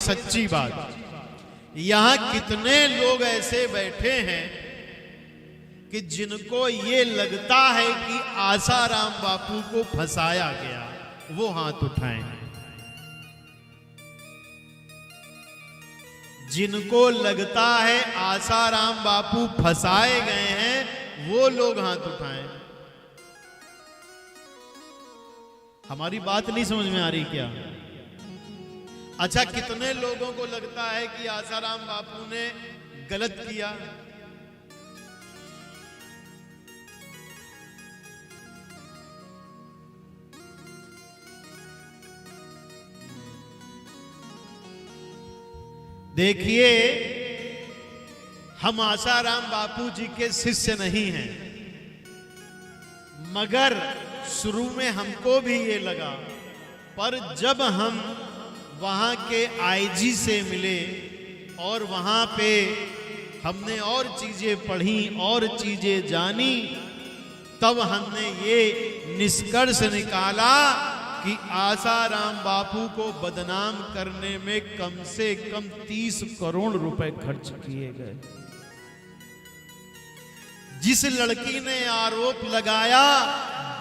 सच्ची बात, यहां कितने लोग ऐसे बैठे हैं कि जिनको ये लगता है कि आसाराम बापू को फंसाया गया, वो हाथ उठाएं। जिनको लगता है आसाराम बापू फंसाए गए हैं, वो लोग हाथ उठाएं। हमारी बात नहीं समझ में आ रही क्या? अच्छा, कितने लोगों को लगता है कि आसाराम बापू ने गलत किया? देखिए, हम आसाराम बापू जी के शिष्य नहीं हैं, मगर शुरू में हमको भी ये लगा, पर जब हम वहां के आईजी से मिले और वहां पे हमने और चीजें पढ़ी और चीजें जानी, तब हमने ये निष्कर्ष निकाला कि आसाराम बापू को बदनाम करने में कम से कम 30 करोड़ रुपए खर्च किए गए। जिस लड़की ने आरोप लगाया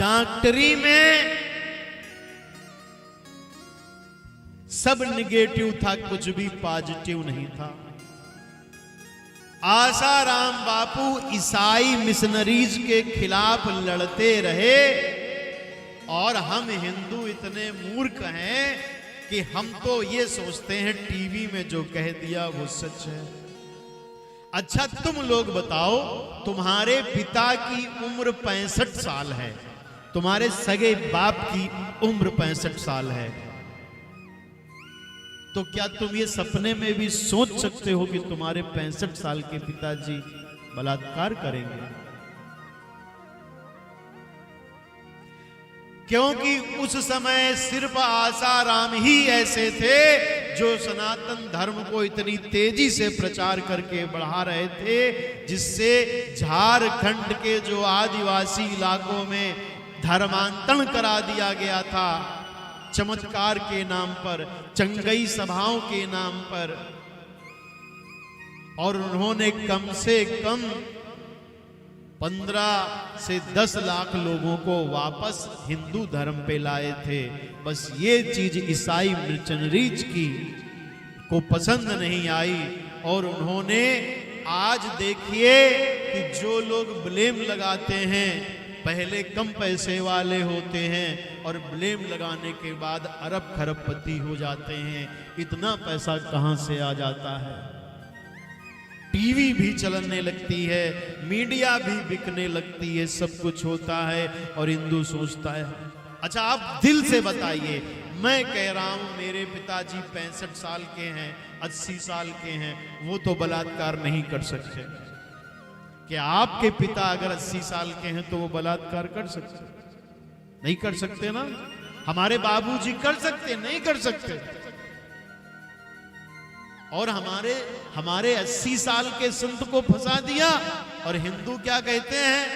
डॉक्टरी में सब निगेटिव था, कुछ भी पॉजिटिव नहीं था। आसाराम बापू ईसाई मिशनरीज के खिलाफ लड़ते रहे और हम हिंदू इतने मूर्ख हैं कि हम तो ये सोचते हैं टीवी में जो कह दिया वो सच है। अच्छा, तुम लोग बताओ, तुम्हारे पिता की उम्र 65 साल है, तुम्हारे सगे बाप की उम्र 65 साल है, तो क्या तुम ये सपने में भी सोच सकते हो कि तुम्हारे 65 साल के पिताजी बलात्कार करेंगे? क्योंकि उस समय सिर्फ आसाराम ही ऐसे थे जो सनातन धर्म को इतनी तेजी से प्रचार करके बढ़ा रहे थे, जिससे झारखंड के जो आदिवासी इलाकों में धर्मांतरण करा दिया गया था, चमत्कार के नाम पर, चंगई सभाओं के नाम पर, और उन्होंने कम से कम 15 से 10 लाख लोगों को वापस हिंदू धर्म पे लाए थे। बस ये चीज ईसाई मिशनरीज की को पसंद नहीं आई और उन्होंने, आज देखिए कि जो लोग ब्लेम लगाते हैं पहले कम पैसे वाले होते हैं और ब्लेम लगाने के बाद अरब खरबपति हो जाते हैं। इतना पैसा कहां से आ जाता है? टीवी भी चलने लगती है, मीडिया भी बिकने लगती है, सब कुछ होता है और हिंदू सोचता है। अच्छा, आप दिल से बताइए, मैं कह रहा हूं मेरे पिताजी 65 साल के हैं, 80 साल के हैं, वो तो बलात्कार नहीं कर सकते। क्या आपके पिता अगर 80 साल के हैं तो वो बलात्कार कर सकते? नहीं कर सकते ना। हमारे बाबूजी कर सकते? नहीं कर सकते। और हमारे 80 साल के संत को फंसा दिया। और हिंदू क्या कहते हैं?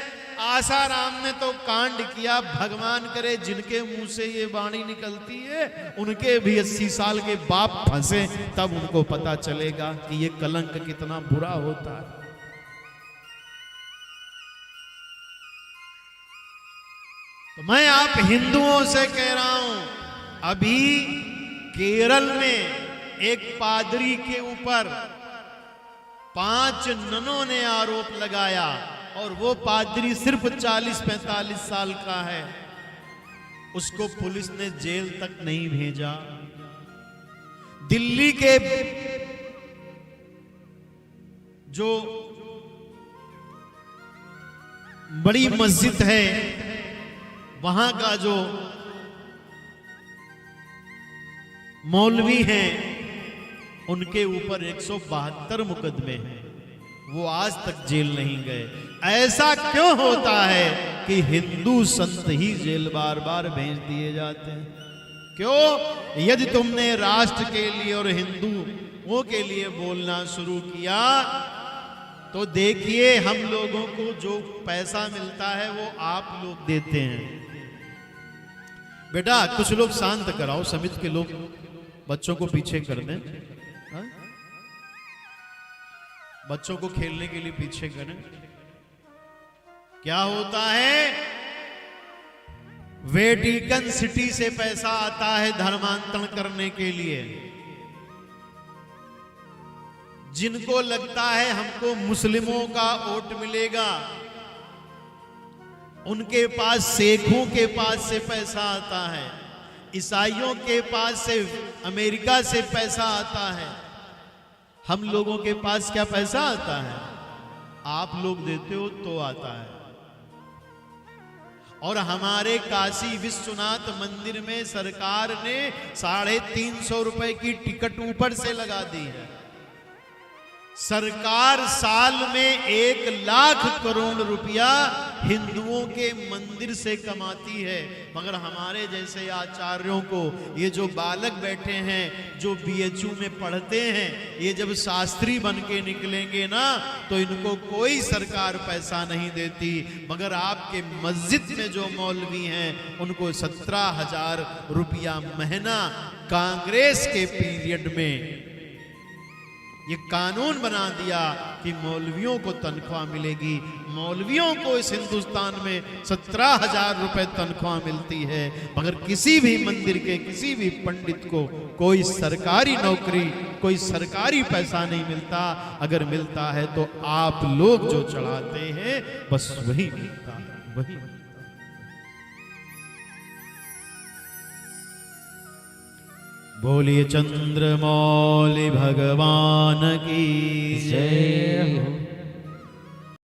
आसाराम ने तो कांड किया, भगवान करे जिनके मुंह से ये वाणी निकलती है उनके भी 80 साल के बाप फंसे, तब उनको पता चलेगा कि ये कलंक कितना बुरा होता है। तो मैं आप हिंदुओं से कह रहा हूं, अभी केरल में एक पादरी के ऊपर 5 ननों ने आरोप लगाया और वो पादरी सिर्फ 40-45 साल का है। उसको पुलिस ने जेल तक नहीं भेजा। दिल्ली के जो बड़ी मस्जिद है वहां का जो मौलवी हैं उनके ऊपर 172 मुकदमे हैं, वो आज तक जेल नहीं गए। ऐसा क्यों होता है कि हिंदू संत ही जेल बार बार भेज दिए जाते हैं? क्यों? यदि तुमने राष्ट्र के लिए और हिंदुओं के लिए बोलना शुरू किया तो देखिए, हम लोगों को जो पैसा मिलता है वो आप लोग देते हैं। बेटा कुछ लोग शांत कराओ, समिति के लोग बच्चों को पीछे कर दें। बच्चों को खेलने के लिए पीछे करें। क्या होता है, वेटिकन सिटी से पैसा आता है धर्मांतरण करने के लिए। जिनको लगता है हमको मुस्लिमों का वोट मिलेगा, उनके पास शेखों के पास से पैसा आता है, ईसाइयों के पास से, अमेरिका से पैसा आता है। हम लोगों के पास क्या पैसा आता है? आप लोग देते हो तो आता है। और हमारे काशी विश्वनाथ मंदिर में सरकार ने 350 रुपए की टिकट ऊपर से लगा दी है। सरकार साल में 1 लाख करोड़ रुपया हिंदुओं के मंदिर से कमाती है, मगर हमारे जैसे आचार्यों को, ये जो बालक बैठे हैं जो बीएचयू में पढ़ते हैं, ये जब शास्त्री बन के निकलेंगे ना तो इनको कोई सरकार पैसा नहीं देती। मगर आपके मस्जिद में जो मौलवी हैं उनको 17,000 रुपया महीना कांग्रेस के पीरियड में ये कानून बना दिया कि मौलवियों को तनख्वाह मिलेगी। मौलवियों को इस हिंदुस्तान में 17,000 रुपए तनख्वाह मिलती है, मगर किसी भी मंदिर के किसी भी पंडित को कोई सरकारी नौकरी, कोई सरकारी पैसा नहीं मिलता। अगर मिलता है तो आप लोग जो चढ़ाते हैं बस वही मिलता है, वही। बोलिए चंद्रमौली भगवान की जय हो।